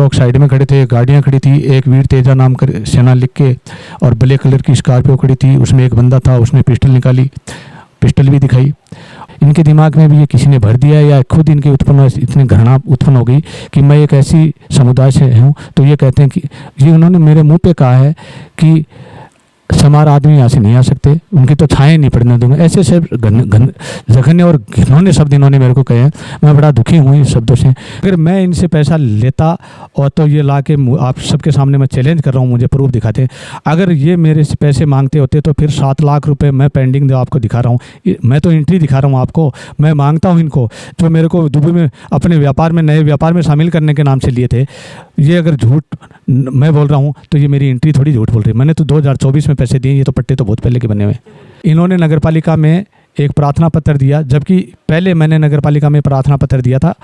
लोग साइड में खड़े थे, गाड़ियाँ खड़ी थी, एक वीर तेजा नाम कर सेना लिख के और ब्लैक कलर की स्कॉर्पियो खड़ी थी, उसमें एक बंदा था, उसने पिस्टल निकाली, पिस्टल भी दिखाई। इनके दिमाग में भी ये किसी ने भर दिया है या खुद इनके इतनी घृणा उत्पन्न हो गई कि मैं एक ऐसी समुदाय से हूँ। तो ये कहते हैं कि ये उन्होंने मेरे मुंह पे कहा है कि समार आदमी यहाँ से नहीं आ सकते, उनकी तो छाएं नहीं पड़ने दूंगा। ऐसे सब जघन्य और घिनौने शब्द इन्होंने मेरे को कहे हैं। मैं बड़ा दुखी हूँ इन शब्दों से। अगर मैं इनसे पैसा लेता और तो ये ला के आप सबके सामने मैं चैलेंज कर रहा हूँ, मुझे प्रूफ दिखाते। अगर ये मेरे से पैसे मांगते होते तो फिर 7 लाख रुपए मैं पेंडिंग दे आपको दिखा रहा हूँ। मैं तो एंट्री दिखा रहा हूँ आपको। मैं मांगता हूँ इनको जो मेरे को दुबई में अपने व्यापार में, नए व्यापार में शामिल करने के नाम से लिए थे। ये अगर झूठ मैं बोल रहा हूँ तो ये मेरी एंट्री थोड़ी झूठ बोल रही है। मैंने तो 2024 में पैसे दिए, ये तो पट्टे तो बहुत पहले के बने हुए। इन्होंने नगरपालिका में एक प्रार्थना पत्र दिया, जबकि पहले मैंने नगरपालिका में प्रार्थना पत्र दिया था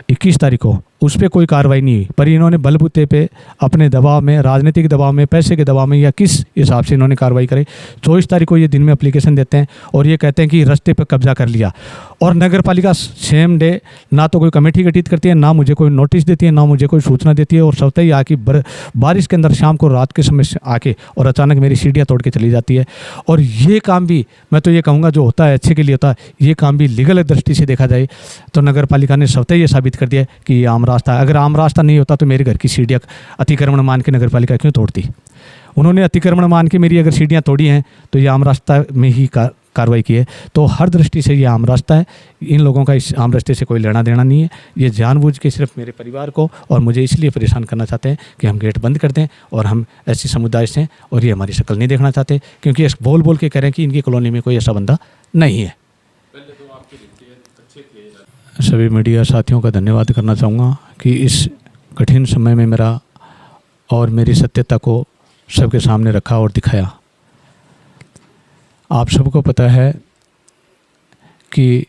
21 तारीख को, उस पर कोई कार्रवाई नहीं हुई। पर इन्होंने बलबूते पे अपने दबाव में, राजनीतिक दबाव में, पैसे के दबाव में या किस हिसाब से इन्होंने कार्रवाई करी। 24 तारीख को ये दिन में एप्लीकेशन देते हैं और ये कहते हैं कि रास्ते पर कब्जा कर लिया। और नगरपालिका सेम डे ना तो कोई कमेटी गठित करती है, ना मुझे कोई नोटिस देती है, ना मुझे कोई सूचना देती है। और स्वतः ही आके बारिश के अंदर शाम को रात के समय आके और अचानक मेरी सीढ़ियाँ तोड़ के चली जाती है। और ये काम भी मैं तो ये कहूँगा जो होता है अच्छे के लिए होता है। ये काम भी लीगल दृष्टि से देखा जाए तो नगरपालिका ने स्वतः ये साबित कर दिया कि ये आम रास्ता है। अगर आम रास्ता नहीं होता तो मेरे घर की सीढ़ियाँ अतिक्रमण मान के नगरपालिका क्यों तोड़ती? उन्होंने अतिक्रमण मान के मेरी अगर सीढ़ियाँ तोड़ी हैं तो ये आम रास्ता में ही कार्रवाई की है। तो हर दृष्टि से ये आम रास्ता है। इन लोगों का इस आम रास्ते से कोई लेना देना नहीं है। ये जानबूझ के सिर्फ मेरे परिवार को और मुझे इसलिए परेशान करना चाहते हैं कि हम गेट बंद कर दें और हम ऐसी समुदाय से, और ये हमारी शक्ल नहीं देखना चाहते, क्योंकि बोल बोल के कह रहे हैं कि इनकी कॉलोनी में कोई ऐसा बंदा नहीं है। सभी मीडिया साथियों का धन्यवाद करना चाहूँगा कि इस कठिन समय में मेरा और मेरी सत्यता को सबके सामने रखा और दिखाया। आप सबको पता है कि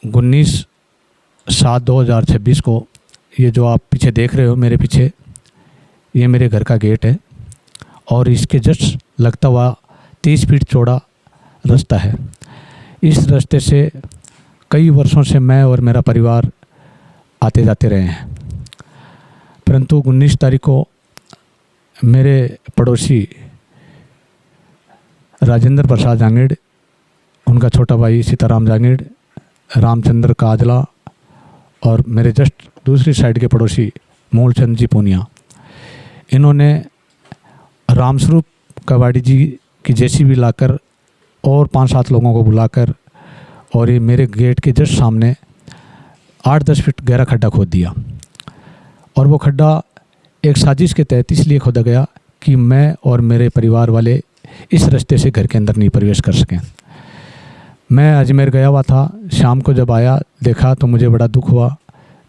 19/7/2026 को ये जो आप पीछे देख रहे हो मेरे पीछे, ये मेरे घर का गेट है और इसके जस्ट लगता हुआ 30 फीट चौड़ा रास्ता है। इस रास्ते से कई वर्षों से मैं और मेरा परिवार आते जाते रहे हैं, परंतु 19 तारीख को मेरे पड़ोसी राजेंद्र प्रसाद जांगीड़, उनका छोटा भाई सीताराम जांगीड़, रामचंद्र काजला और मेरे जस्ट दूसरी साइड के पड़ोसी मूलचंद जी पूनिया, इन्होंने रामस्वरूप कवाड़ी जी की जेसीबी लाकर और 5-7 लोगों को बुलाकर और ये मेरे गेट के जस्ट सामने 8-10 फीट गहरा खड्डा खोद दिया। और वो खड्डा एक साजिश के तहत इसलिए खोदा गया कि मैं और मेरे परिवार वाले इस रास्ते से घर के अंदर नहीं प्रवेश कर सकें। मैं अजमेर गया हुआ था, शाम को जब आया देखा तो मुझे बड़ा दुख हुआ।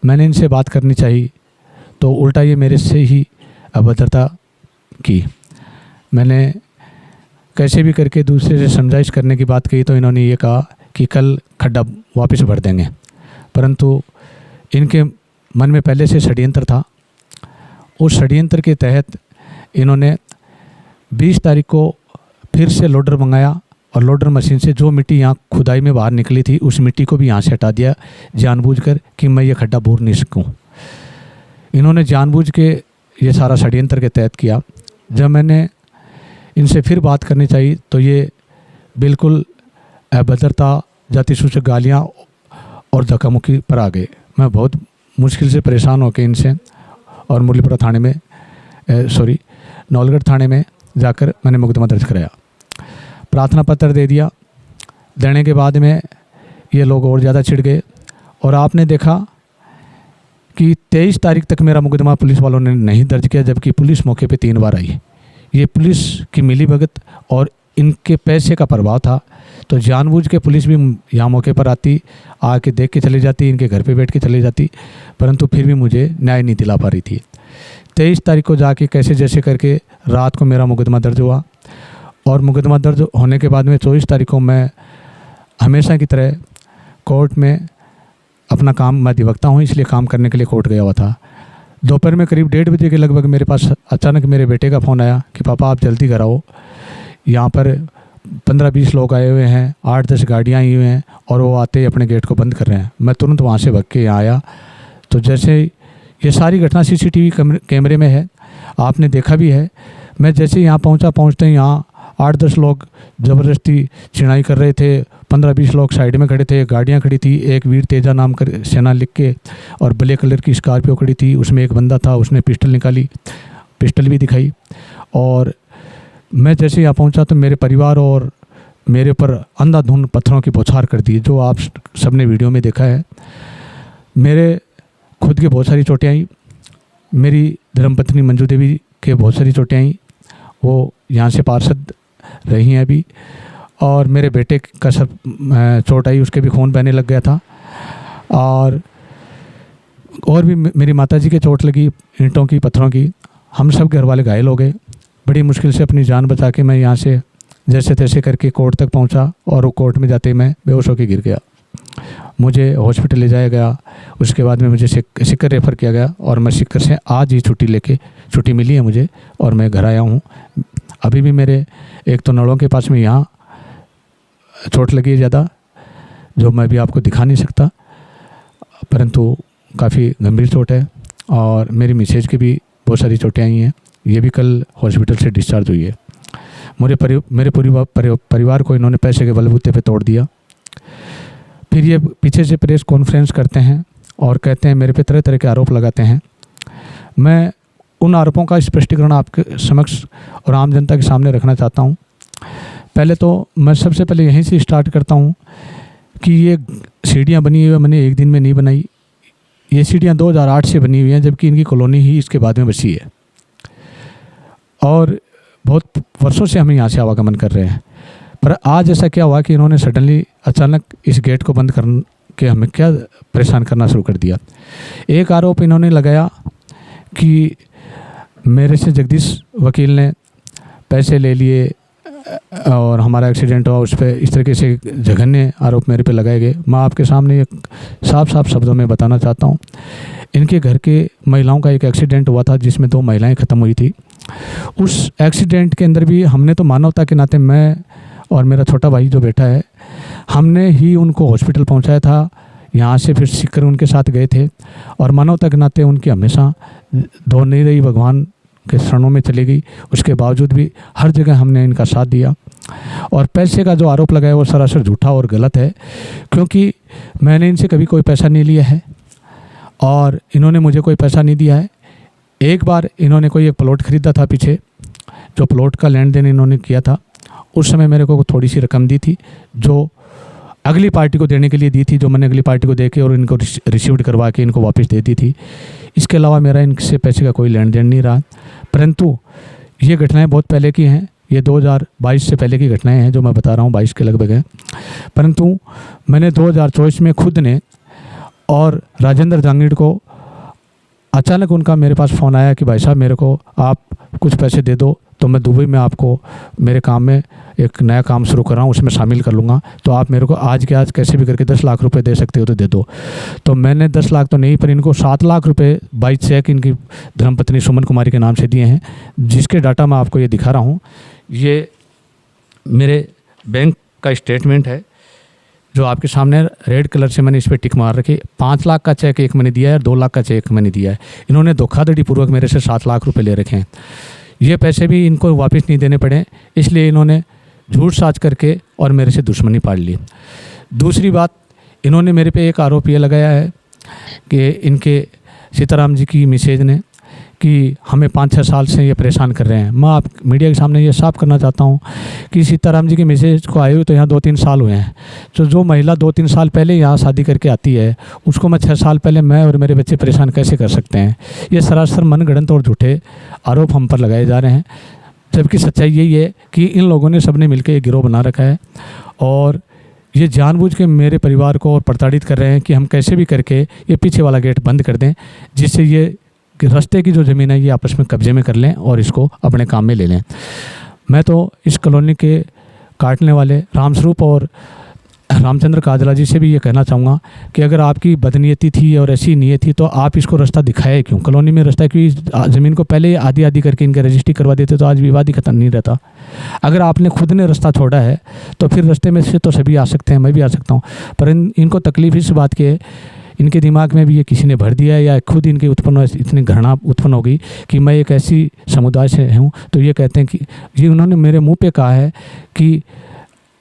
मैंने इनसे बात करनी चाहिए तो उल्टा ये मेरे से ही अभद्रता की। मैंने कैसे भी करके दूसरे से समझाइश करने की बात कही तो इन्होंने ये कहा कि कल खड्डा वापस भर देंगे, परंतु इनके मन में पहले से षड्यंत्र था। उस षड्यंत्र के तहत इन्होंने 20 तारीख को फिर से लोडर मंगाया और लोडर मशीन से जो मिट्टी यहाँ खुदाई में बाहर निकली थी उस मिट्टी को भी यहाँ से हटा दिया जानबूझकर कि मैं ये खड्डा भर नहीं सकूँ। इन्होंने जानबूझ के ये सारा षड्यंत्र के तहत किया। जब मैंने इनसे फिर बात करनी चाहिए तो ये बिल्कुल अभद्रता, जाति सूचक गालियाँ और धक्कामुक्की पर आ गए। मैं बहुत मुश्किल से परेशान होकर इनसे और मुरलीपुरा थाने में नौलगढ़ थाने में जाकर मैंने मुकदमा दर्ज कराया, प्रार्थना पत्र दे दिया। देने के बाद में ये लोग और ज़्यादा छिड़ गए और आपने देखा कि 23 तारीख तक मेरा मुकदमा पुलिस वालों ने नहीं दर्ज किया, जबकि पुलिस मौके पे 3 बार आई। ये पुलिस की मिलीभगत और इनके पैसे का प्रभाव था। तो जानबूझ के पुलिस भी यहाँ मौके पर आती, आके देख के चली जाती, इनके घर पे बैठ के चली जाती, परंतु फिर भी मुझे न्याय नहीं दिला पा रही थी। 23 तारीख को जाके कैसे जैसे करके रात को मेरा मुकदमा दर्ज हुआ और मुकदमा दर्ज होने के बाद में 24 तारीख को मैं हमेशा की तरह कोर्ट में अपना काम, मैं अधिवक्ता हूँ इसलिए काम करने के लिए कोर्ट गया हुआ था। दोपहर में करीब 1:30 बजे के लगभग मेरे पास अचानक मेरे बेटे का फ़ोन आया कि पापा आप जल्दी घर आओ, यहाँ पर 15-20 लोग आए हुए हैं, 8-10 गाड़ियाँ आई हुई हैं और वो आते ही अपने गेट को बंद कर रहे हैं। मैं तुरंत वहाँ से भाग के यहाँ आया। तो जैसे ये सारी घटना सीसीटीवी कैमरे में है, आपने देखा भी है। मैं जैसे यहाँ पहुँचते ही यहाँ 8-10 लोग ज़बरदस्ती चिनाई कर रहे थे, 15-20 लोग साइड में खड़े थे, गाड़ियाँ खड़ी थी। एक वीर तेजा नाम कर सेना लिख के और ब्लैक कलर की स्कॉर्पियो खड़ी थी, उसमें एक बंदा था, उसने पिस्टल निकाली, पिस्टल भी दिखाई। और मैं जैसे यहाँ पहुँचा तो मेरे परिवार और मेरे ऊपर अंधाधुंध पत्थरों की बौछार कर दी, जो आप सबने वीडियो में देखा है। मेरे खुद के बहुत सारी चोटें आई, मेरी धर्मपत्नी मंजू देवी के बहुत सारी चोटें आई, वो यहाँ से पार्षद रही हैं अभी। और मेरे बेटे का सर चोट आई, उसके भी खून बहने लग गया था। और भी मेरी माताजी के चोट लगी, ईंटों की, पत्थरों की। हम सब घर वाले घायल हो गए। बड़ी मुश्किल से अपनी जान बचा के मैं यहाँ से जैसे तैसे करके कोर्ट तक पहुँचा, और वो कोर्ट में जाते ही मैं बेहोश होकर गिर गया। मुझे हॉस्पिटल ले जाया गया, उसके बाद में मुझे सिक्कर रेफ़र किया गया, और मैं सिक्कर से आज ही छुट्टी मिली है मुझे, और मैं घर आया हूँ। अभी भी मेरे एक तो नड़ों के पास में यहाँ चोट लगी है ज़्यादा, जो मैं भी आपको दिखा नहीं सकता, परंतु काफ़ी गंभीर चोट है। और मेरी मिसेज की भी बहुत सारी चोटें आई हैं, ये भी कल हॉस्पिटल से डिस्चार्ज हुई है। मेरे परिवार को इन्होंने पैसे के बलबूते पे तोड़ दिया। फिर ये पीछे से प्रेस कॉन्फ्रेंस करते हैं और कहते हैं, मेरे पे तरह तरह के आरोप लगाते हैं। मैं उन आरोपों का स्पष्टीकरण आपके समक्ष और आम जनता के सामने रखना चाहता हूँ। पहले तो मैं सबसे पहले यहीं से स्टार्ट करता हूँ कि ये सीढ़ियाँ बनी हुई है, मैंने एक दिन में नहीं बनाई। ये सीढ़ियाँ 2008 से बनी हुई हैं, जबकि इनकी कॉलोनी ही इसके बाद में बसी है, और बहुत वर्षों से हम यहाँ से आवागमन कर रहे हैं। पर आज ऐसा क्या हुआ कि इन्होंने सडनली अचानक इस गेट को बंद कर के हमें क्या परेशान करना शुरू कर दिया। एक आरोप इन्होंने लगाया कि मेरे से जगदीश वकील ने पैसे ले लिए और हमारा एक्सीडेंट हुआ, उस पर इस तरीके से जघन्य आरोप मेरे पे लगाए गए। मैं आपके सामने एक साफ शब्दों में बताना चाहता हूँ, इनके घर के महिलाओं का एक एक्सीडेंट हुआ था जिसमें 2 महिलाएं ख़त्म हुई थी। उस एक्सीडेंट के अंदर भी हमने तो मानवता के नाते, मैं और मेरा छोटा भाई जो बैठा है, हमने ही उनको हॉस्पिटल पहुंचाया था। यहाँ से फिर सिक्कर उनके साथ गए थे, और मानवता के नाते उनकी हमेशा दौड़ नहीं रही, भगवान के शरणों में चली गई। उसके बावजूद भी हर जगह हमने इनका साथ दिया। और पैसे का जो आरोप लगाया वो सरासर झूठा और गलत है, क्योंकि मैंने इनसे कभी कोई पैसा नहीं लिया है और इन्होंने मुझे कोई पैसा नहीं दिया है। एक बार इन्होंने कोई एक प्लॉट ख़रीदा था पीछे, जो प्लॉट का लेन देन इन्होंने किया था, उस समय मेरे को थोड़ी सी रकम दी थी, जो अगली पार्टी को देने के लिए दी थी, जो मैंने अगली पार्टी को दे के और इनको रिसीव्ड करवा के इनको वापस दे दी थी। इसके अलावा मेरा इनसे पैसे का कोई लेन देन नहीं रहा। परंतु ये घटनाएं बहुत पहले की हैं, ये 2022 से पहले की घटनाएं हैं जो मैं बता रहा हूँ, 22 के लगभग हैं। परंतु मैंने 2024 में खुद ने और राजेंद्र जांगीड़ को अचानक उनका मेरे पास फ़ोन आया कि भाई साहब मेरे को आप कुछ पैसे दे दो, तो मैं दुबई में आपको मेरे काम में एक नया काम शुरू कर रहा हूँ, उसमें शामिल कर लूँगा, तो आप मेरे को आज के आज कैसे भी करके 10 लाख रुपए दे सकते हो तो दे दो। तो मैंने 10 लाख तो नहीं, पर इनको 7 लाख रुपए बाई चेक इनकी धर्मपत्नी सुमन कुमारी के नाम से दिए हैं, जिसके डाटा मैं आपको ये दिखा रहा हूँ। ये मेरे बैंक का स्टेटमेंट है जो आपके सामने रेड कलर से मैंने इस पर टिक मार रखी। 5 लाख का चेक एक मैंने दिया है और 2 लाख का चेक मैंने दिया है। इन्होंने धोखाधड़ी पूर्वक मेरे से 7 लाख रुपए ले रखे हैं। ये पैसे भी इनको वापस नहीं देने पड़े, इसलिए इन्होंने झूठ साज करके और मेरे से दुश्मनी पाल ली। दूसरी बात, इन्होंने मेरे पे एक आरोप ये लगाया है कि इनके सीताराम जी की मिसेज ने कि हमें 5-6 साल से ये परेशान कर रहे हैं। मैं आप मीडिया के सामने ये साफ करना चाहता हूँ कि सीताराम जी की मिसेज को आए हुए तो यहाँ 2-3 साल हुए हैं। तो जो महिला 2-3 साल पहले यहाँ शादी करके आती है, उसको मैं 6 साल पहले मैं और मेरे बच्चे परेशान कैसे कर सकते हैं? ये सरासर मनगढ़ंत और झूठे आरोप हम पर लगाए जा रहे हैं, जबकि सच्चाई यही है कि इन लोगों ने सबने मिलकर एक गिरोह बना रखा है और ये जानबूझ के मेरे परिवार को और प्रताड़ित कर रहे हैं कि हम कैसे भी करके ये पीछे वाला गेट बंद कर दें, जिससे ये कि रास्ते की जो ज़मीन है ये आपस में कब्जे में कर लें और इसको अपने काम में ले लें। मैं तो इस कॉलोनी के काटने वाले रामस्वरूप और रामचंद्र काजला जी से भी ये कहना चाहूँगा कि अगर आपकी बदनीयती थी और ऐसी नीयत थी तो आप इसको रास्ता दिखाए क्यों? कॉलोनी में रास्ता क्यों? ज़मीन को पहले आधी आधी करके इनके रजिस्ट्री करवा देते तो आज विवाद ही खत्म नहीं रहता। अगर आपने खुद ने रास्ता छोड़ा है तो फिर रास्ते में से तो सभी आ सकते हैं, मैं भी आ सकता हूँ, पर इनको तकलीफ इस बात की है, इनके दिमाग में भी ये किसी ने भर दिया है या खुद इनके इतनी घृणा उत्पन्न हो गई कि मैं एक ऐसी समुदाय से हूँ। तो ये कहते हैं कि ये उन्होंने मेरे मुंह पे कहा है कि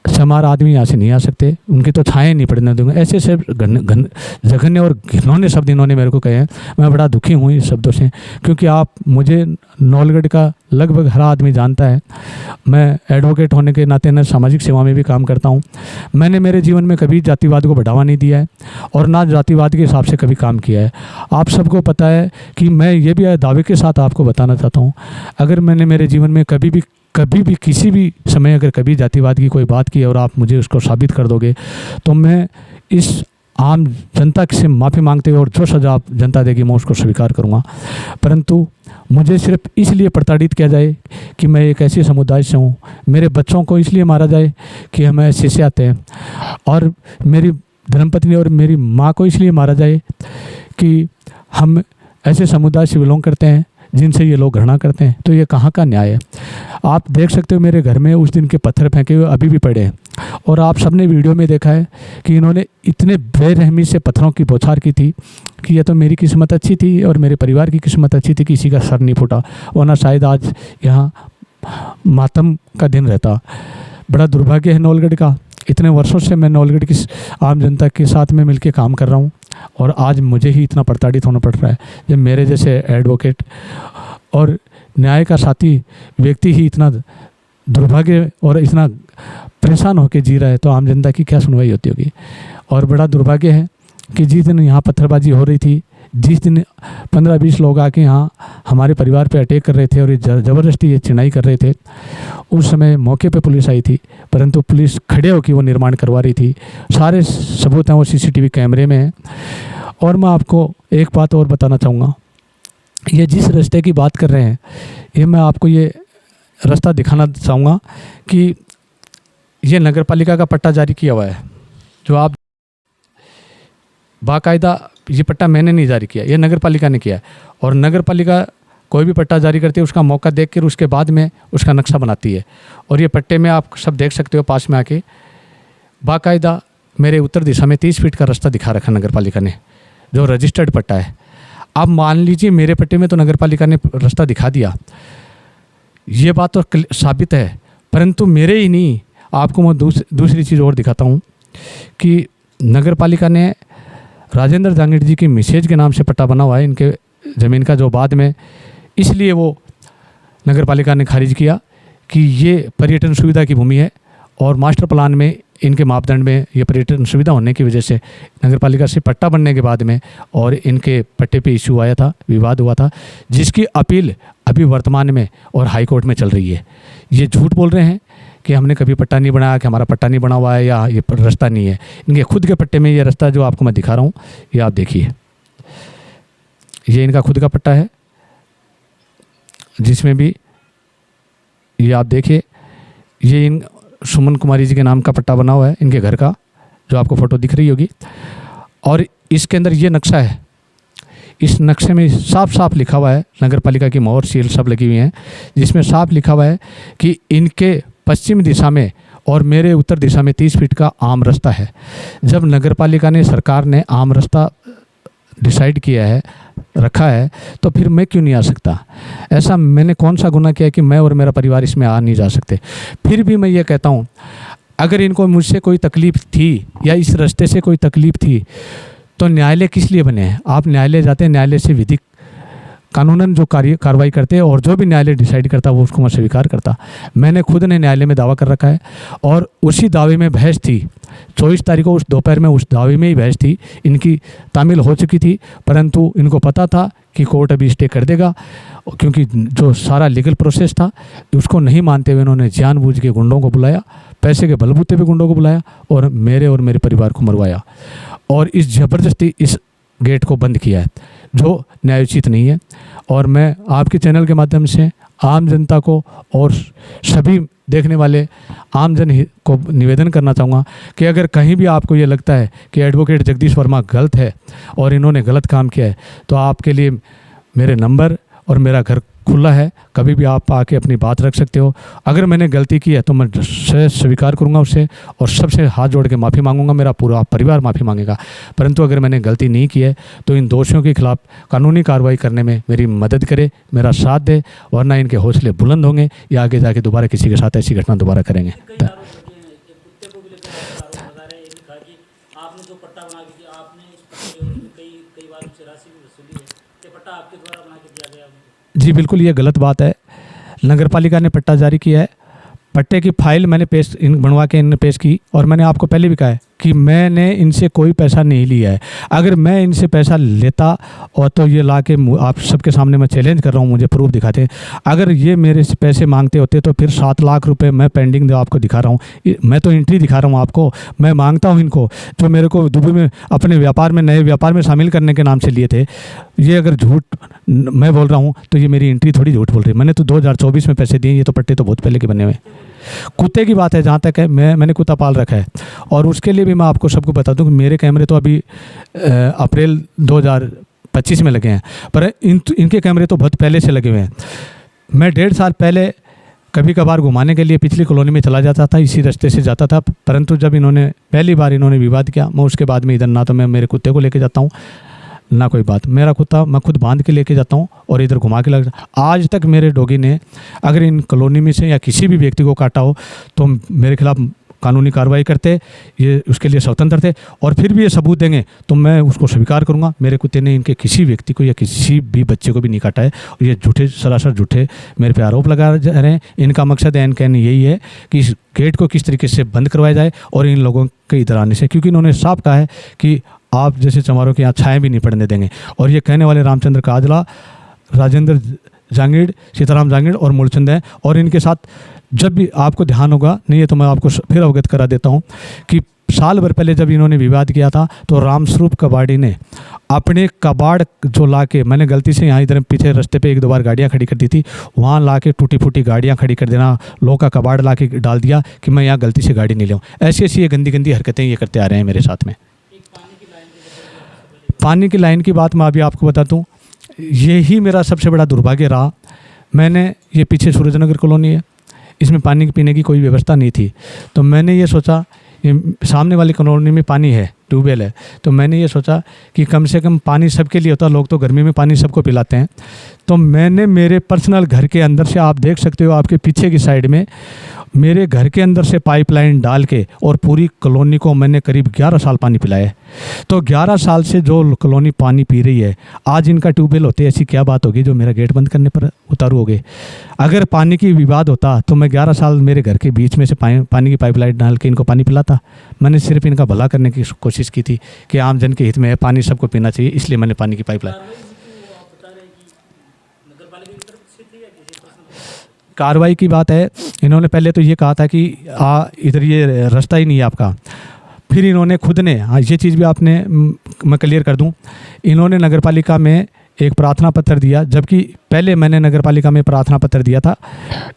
समार आदमी यहाँ से नहीं आ सकते, उनकी तो छाएँ नहीं पड़ने दूंगा। ऐसे ऐसे जघन्य और घिनौने शब्द इन्होंने मेरे को कहे हैं। मैं बड़ा दुखी हूँ इस शब्दों से, क्योंकि आप मुझे नौलगढ़ का लगभग हर आदमी जानता है। मैं एडवोकेट होने के नाते न सामाजिक सेवा में भी काम करता हूँ। मैंने मेरे जीवन में कभी जातिवाद को बढ़ावा नहीं दिया है और ना जातिवाद के हिसाब से कभी काम किया है। आप सबको पता है कि मैं ये भी दावे के साथ आपको बताना चाहता हूँ, अगर मैंने मेरे जीवन में कभी भी किसी भी समय अगर कभी जातिवाद की कोई बात की और आप मुझे उसको साबित कर दोगे तो मैं इस आम जनता से माफ़ी मांगते हुए और जो सजा आप जनता देगी मैं उसको स्वीकार करूंगा। परंतु मुझे सिर्फ इसलिए प्रताड़ित किया जाए कि मैं एक ऐसे समुदाय से हूँ, मेरे बच्चों को इसलिए मारा जाए कि हमें ऐसे से आते हैं, और मेरी धर्मपत्नी और मेरी माँ को इसलिए मारा जाए कि हम ऐसे समुदाय से बिलोंग करते हैं जिनसे ये लोग घृणा करते हैं। तो ये कहाँ का न्याय है? आप देख सकते हो मेरे घर में उस दिन के पत्थर फेंके हुए अभी भी पड़े हैं, और आप सबने वीडियो में देखा है कि इन्होंने इतने बेरहमी से पत्थरों की बौछार की थी कि यह तो मेरी किस्मत अच्छी थी और मेरे परिवार की किस्मत अच्छी थी, किसी का सर नहीं फूटा, वरना शायद आज यहाँ मातम का दिन रहता। बड़ा दुर्भाग्य है नौलगढ़ का। इतने वर्षों से मैं नौलगढ़ की आम जनता के साथ में मिलकर काम कर रहा हूँ और आज मुझे ही इतना प्रताड़ित होना पड़ रहा है। जब मेरे जैसे एडवोकेट और न्याय का साथी व्यक्ति ही इतना दुर्भाग्य और इतना परेशान होकर जी रहा है तो आम जनता की क्या सुनवाई होती होगी। और बड़ा दुर्भाग्य है कि जिस दिन यहाँ पत्थरबाजी हो रही थी, जिस दिन 15-20 लोग आके यहाँ हमारे परिवार पे अटैक कर रहे थे और ज़बरदस्ती ये चिनाई कर रहे थे, उस समय मौके पे पुलिस आई थी, परंतु पुलिस खड़े होकर वो निर्माण करवा रही थी। सारे सबूत हैं वो CCTV कैमरे में हैं। और मैं आपको एक बात और बताना चाहूँगा, ये जिस रास्ते की बात कर रहे हैं ये मैं आपको ये रास्ता दिखाना चाहूँगा कि ये नगर पालिका का पट्टा जारी किया हुआ है, जो आप बाकायदा ये पट्टा मैंने नहीं जारी किया, ये नगर पालिका ने किया है। और नगर पालिका कोई भी पट्टा जारी करती है उसका मौका देख कर उसके बाद में उसका नक्शा बनाती है। और ये पट्टे में आप सब देख सकते हो पास में आके बाकायदा मेरे उत्तर दिशा में 30 फीट का रास्ता दिखा रखा नगर पालिका ने, जो रजिस्टर्ड पट्टा है। आप मान लीजिए मेरे पट्टे में तो नगर पालिका ने रास्ता दिखा दिया, ये बात तो साबित है, परंतु मेरे ही नहीं, आपको मैं दूसरी चीज़ और दिखाता हूँ कि नगर पालिका ने राजेंद्र जांगीड़ जी की मिसेज के नाम से पट्टा बना हुआ है इनके ज़मीन का, जो बाद में इसलिए वो नगर पालिका ने खारिज किया कि ये पर्यटन सुविधा की भूमि है और मास्टर प्लान में इनके मापदंड में ये पर्यटन सुविधा होने की वजह से नगर पालिका से पट्टा बनने के बाद में और इनके पट्टे पे इशू आया था, विवाद हुआ था, जिसकी अपील अभी वर्तमान में और हाई कोर्ट में चल रही है। ये झूठ बोल रहे हैं कि हमने कभी पट्टा नहीं बनाया, कि हमारा पट्टा नहीं बना हुआ है या ये रास्ता नहीं है। इनके खुद के पट्टे में ये रास्ता जो आपको मैं दिखा रहा हूँ, ये आप देखिए, ये इनका खुद का पट्टा है, जिसमें भी ये आप देखिए, ये इन सुमन कुमारी जी के नाम का पट्टा बना हुआ है इनके घर का, जो आपको फ़ोटो दिख रही होगी। और इसके अंदर ये नक्शा है, इस नक्शे में साफ साफ लिखा हुआ है, नगर पालिका की मोहर सील सब लगी हुई हैं, जिसमें साफ लिखा हुआ है कि इनके पश्चिम दिशा में और मेरे उत्तर दिशा में 30 फीट का आम रास्ता है। जब नगर पालिका ने, सरकार ने आम रास्ता डिसाइड किया है, रखा है, तो फिर मैं क्यों नहीं आ सकता? ऐसा मैंने कौन सा गुनाह किया कि मैं और मेरा परिवार इसमें आ नहीं जा सकते? फिर भी मैं ये कहता हूँ, अगर इनको मुझसे कोई तकलीफ़ थी या इस रास्ते से कोई तकलीफ़ थी तो न्यायालय किस लिए बने हैं? आप न्यायालय जाते हैं, न्यायालय से विधिक कानूनन जो कार्रवाई करते हैं और जो भी न्यायालय डिसाइड करता वो उसको मैं स्वीकार करता। मैंने खुद ने न्यायालय में दावा कर रखा है और उसी दावे में बहस थी 24 तारीख को, उस दोपहर में उस दावे में ही बहस थी। इनकी तामील हो चुकी थी, परंतु इनको पता था कि कोर्ट अभी स्टे कर देगा, क्योंकि जो सारा लीगल प्रोसेस था उसको नहीं मानते हुए इन्होंने जानबूझ के गुंडों को बुलाया, पैसे के बलबूते पे गुंडों को बुलाया और मेरे परिवार को मरवाया और इस ज़बरदस्ती इस गेट को बंद किया है, जो न्यायोचित नहीं है। और मैं आपके चैनल के माध्यम से आम जनता को और सभी देखने वाले आम जन को निवेदन करना चाहूँगा कि अगर कहीं भी आपको ये लगता है कि एडवोकेट जगदीश वर्मा गलत है और इन्होंने गलत काम किया है, तो आपके लिए मेरे नंबर और मेरा घर खुला है, कभी भी आप आके अपनी बात रख सकते हो। अगर मैंने गलती की है तो मैं स्वीकार करूंगा उससे और सबसे हाथ जोड़ के माफ़ी मांगूंगा, मेरा पूरा परिवार माफ़ी मांगेगा। परंतु अगर मैंने गलती नहीं की है तो इन दोषियों के खिलाफ कानूनी कार्रवाई करने में मेरी मदद करे, मेरा साथ दे, वरना इनके हौसले बुलंद होंगे या आगे जाके दोबारा किसी के साथ ऐसी घटना दोबारा करेंगे। आपने जो पट्टा बना के दिया, आपने इस पट्टे कई बार उनसे राशि भी वसूली है, ये पट्टा आपके द्वारा बना के दिया गया उनको? जी बिल्कुल, ये गलत बात है। नगर पालिका ने पट्टा जारी किया है, पट्टे की फाइल मैंने बनवा के इन्हें पेश की और मैंने आपको पहले भी कहा है कि मैंने इनसे कोई पैसा नहीं लिया है। अगर मैं इनसे पैसा लेता और तो ये ला के आप सबके सामने मैं चैलेंज कर रहा हूँ, मुझे प्रूफ दिखाते। अगर ये मेरे से पैसे मांगते होते तो फिर 7 लाख रुपए मैं पेंडिंग आपको दिखा रहा हूँ, मैं तो एंट्री दिखा रहा हूँ आपको। मैं मांगता हूँ इनको, जो मेरे को दुबई में अपने व्यापार में, नए व्यापार में शामिल करने के नाम से लिए थे। ये अगर झूठ मैं बोल रहा हूँ तो ये मेरी एंट्री थोड़ी झूठ बोल रही है। मैंने तो 2024 में पैसे दिए, ये तो पट्टे तो बहुत पहले के बने हुए। कुत्ते की बात है जहाँ तक है, मैंने कुत्ता पाल रखा है और उसके लिए भी मैं आपको सबको बता दूं कि मेरे कैमरे तो अभी अप्रैल 2025 में लगे हैं, पर इनके कैमरे तो बहुत पहले से लगे हुए हैं। मैं 1.5 साल पहले कभी कभार घुमाने के लिए पिछली कॉलोनी में चला जाता था, इसी रास्ते से जाता था। परंतु जब इन्होंने पहली बार विवाद किया, मैं उसके बाद में इधर ना तो मैं मेरे कुत्ते को लेके जाता हूँ ना कोई बात, मेरा कुत्ता मैं खुद बांध के लेके जाता हूँ और इधर घुमा के लग। आज तक मेरे डॉगी ने अगर इन कॉलोनी में से या किसी भी व्यक्ति को काटा हो तो मेरे खिलाफ कानूनी कार्रवाई करते, ये उसके लिए स्वतंत्र थे और फिर भी ये सबूत देंगे तो मैं उसको स्वीकार करूंगा। मेरे कुत्ते ने इनके किसी व्यक्ति को या किसी भी बच्चे को भी नहीं काटा है और ये झूठे, सरासर झूठे मेरे पे आरोप लगा रहे हैं। इनका मकसद एन कैन यही है कि इस गेट को किस तरीके से बंद करवाया जाए और इन लोगों के इधर आने से, क्योंकि इन्होंने साफ कहा है कि आप जैसे चमारों के यहाँ छाएँ भी नहीं पड़ने देंगे। और ये कहने वाले रामचंद्र काजला, राजेंद्र जांगीड़, सीताराम जांगीड़ और मूलचंद हैं। और इनके साथ जब भी आपको ध्यान होगा, नहीं है तो मैं आपको फिर अवगत करा देता हूँ कि साल भर पहले जब इन्होंने विवाद किया था तो रामस्वरूप कबाड़ी ने अपने कबाड़ जो ला के, मैंने गलती से यहाँ इधर पीछे रास्ते पे 1-2 बार गाड़ियाँ खड़ी कर दी थी, वहाँ ला के टूटी फूटी गाड़ियाँ खड़ी कर देना, लोगों का कबाड़ ला के डाल दिया कि मैं यहाँ गलती से गाड़ी नहीं लूँ। ऐसी ऐसी ये गंदी गंदी हरकतें ये करते आ रहे हैं मेरे साथ में। पानी की लाइन की बात मैं अभी आपको बता दूँ, यही मेरा सबसे बड़ा दुर्भाग्य रहा। मैंने ये पीछे सूरजनगर कॉलोनी है, इसमें पानी पीने की कोई व्यवस्था नहीं थी, तो मैंने ये सोचा, ये सामने वाली कॉलोनी में पानी है, ट्यूबवेल है, तो मैंने ये सोचा कि कम से कम पानी सबके लिए होता, लोग तो गर्मी में पानी सबको पिलाते हैं। तो मैंने मेरे पर्सनल घर के अंदर से, आप देख सकते हो आपके पीछे की साइड में, मेरे घर के अंदर से पाइपलाइन डाल के और पूरी कॉलोनी को मैंने करीब 11 साल पानी पिलाया है। तो 11 साल से जो कॉलोनी पानी पी रही है, आज इनका ट्यूबवेल होते ऐसी क्या बात होगी जो मेरा गेट बंद करने पर उतारू हो गए। अगर पानी की विवाद होता तो मैं 11 साल मेरे घर के बीच में से पानी की पाइपलाइन डाल के इनको पानी पिलाता। मैंने सिर्फ इनका भला करने की कोशिश की थी कि आम जन के हित में है, पानी सबको पीना चाहिए, इसलिए मैंने पानी की पाइपलाइन। कार्रवाई की बात है, इन्होंने पहले तो ये कहा था कि इधर ये रास्ता ही नहीं है आपका। फिर इन्होंने खुद ने, हाँ ये चीज़ भी आपने, मैं क्लियर कर दूं, इन्होंने नगरपालिका में एक प्रार्थना पत्र दिया, जबकि पहले मैंने नगरपालिका में प्रार्थना पत्र दिया था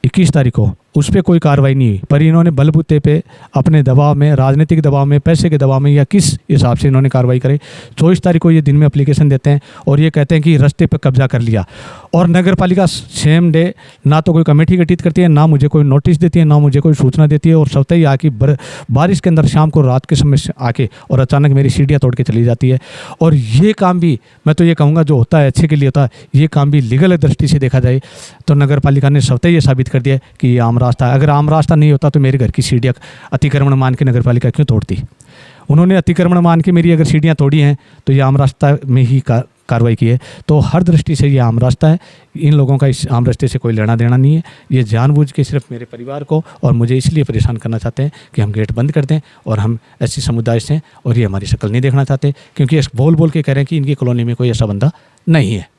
21 तारीख को, उस पर कोई कार्रवाई नहीं हुई। पर इन्होंने बलबूते पे अपने दबाव में, राजनीतिक दबाव में, पैसे के दबाव में या किस हिसाब से इन्होंने कार्रवाई करी। 24 तारीख को ये दिन में एप्लीकेशन देते हैं और ये कहते हैं कि रास्ते पर कब्जा कर लिया। और नगरपालिका सेम डे ना तो कोई कमेटी गठित करती है, ना मुझे कोई नोटिस देती है, ना मुझे कोई सूचना देती है, और स्वतः ही आके बारिश के अंदर शाम को रात के समय से आके और अचानक मेरी सीढ़ियाँ तोड़ के चली जाती है। और ये काम भी, मैं तो ये कहूँगा, जो होता है अच्छे के लिए होता है, ये काम भी लीगल दृष्टि से देखा जाए तो नगरपालिका ने स्वतः ये साबित कर दिया कि ये आम रास्ता है। अगर आम रास्ता नहीं होता तो मेरे घर की सीढ़ियाँ अतिक्रमण मान के नगरपालिका क्यों तोड़ती? उन्होंने अतिक्रमण मान के मेरी अगर सीढ़ियाँ तोड़ी हैं तो ये आम रास्ता में ही कार्रवाई की है। तो हर दृष्टि से ये आम रास्ता है, इन लोगों का इस आम रास्ते से कोई लेना देना नहीं है। ये जानबूझ के सिर्फ मेरे परिवार को और मुझे इसलिए परेशान करना चाहते हैं कि हम गेट बंद कर दें और हम ऐसे समुदाय से, और ये हमारी शक्ल नहीं देखना चाहते, क्योंकि इस बोल बोल के कह रहे हैं कि इनकी कॉलोनी में कोई ऐसा बंदा नहीं है।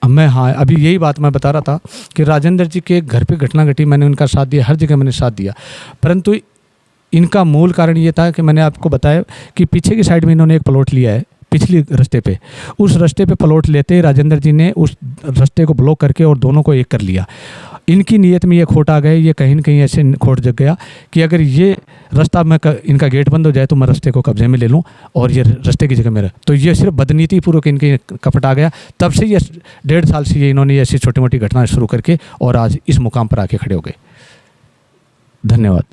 मैं, हाँ, अभी यही बात मैं बता रहा था कि राजेंद्र जी के घर पे घटना घटी, मैंने उनका साथ दिया, हर जगह मैंने साथ दिया, परंतु इनका मूल कारण ये था कि मैंने आपको बताया कि पीछे की साइड में इन्होंने एक प्लॉट लिया है पिछली रास्ते पे। उस रास्ते पे प्लॉट लेते राजेंद्र जी ने उस रास्ते को ब्लॉक करके और दोनों को एक कर लिया। इनकी नीयत में ये खोट आ गए, ये कहीं न कहीं ऐसे खोट जग गया कि अगर ये रास्ता मैं इनका गेट बंद हो जाए तो मैं रास्ते को कब्जे में ले लूँ और ये रास्ते की जगह मेरा, तो ये सिर्फ बदनीति पूर्वक इनके कपट आ गया। तब से ये 1.5 साल से ये इन्होंने ऐसी छोटी मोटी घटनाएं शुरू करके और आज इस मुकाम पर आके खड़े हो गए। धन्यवाद।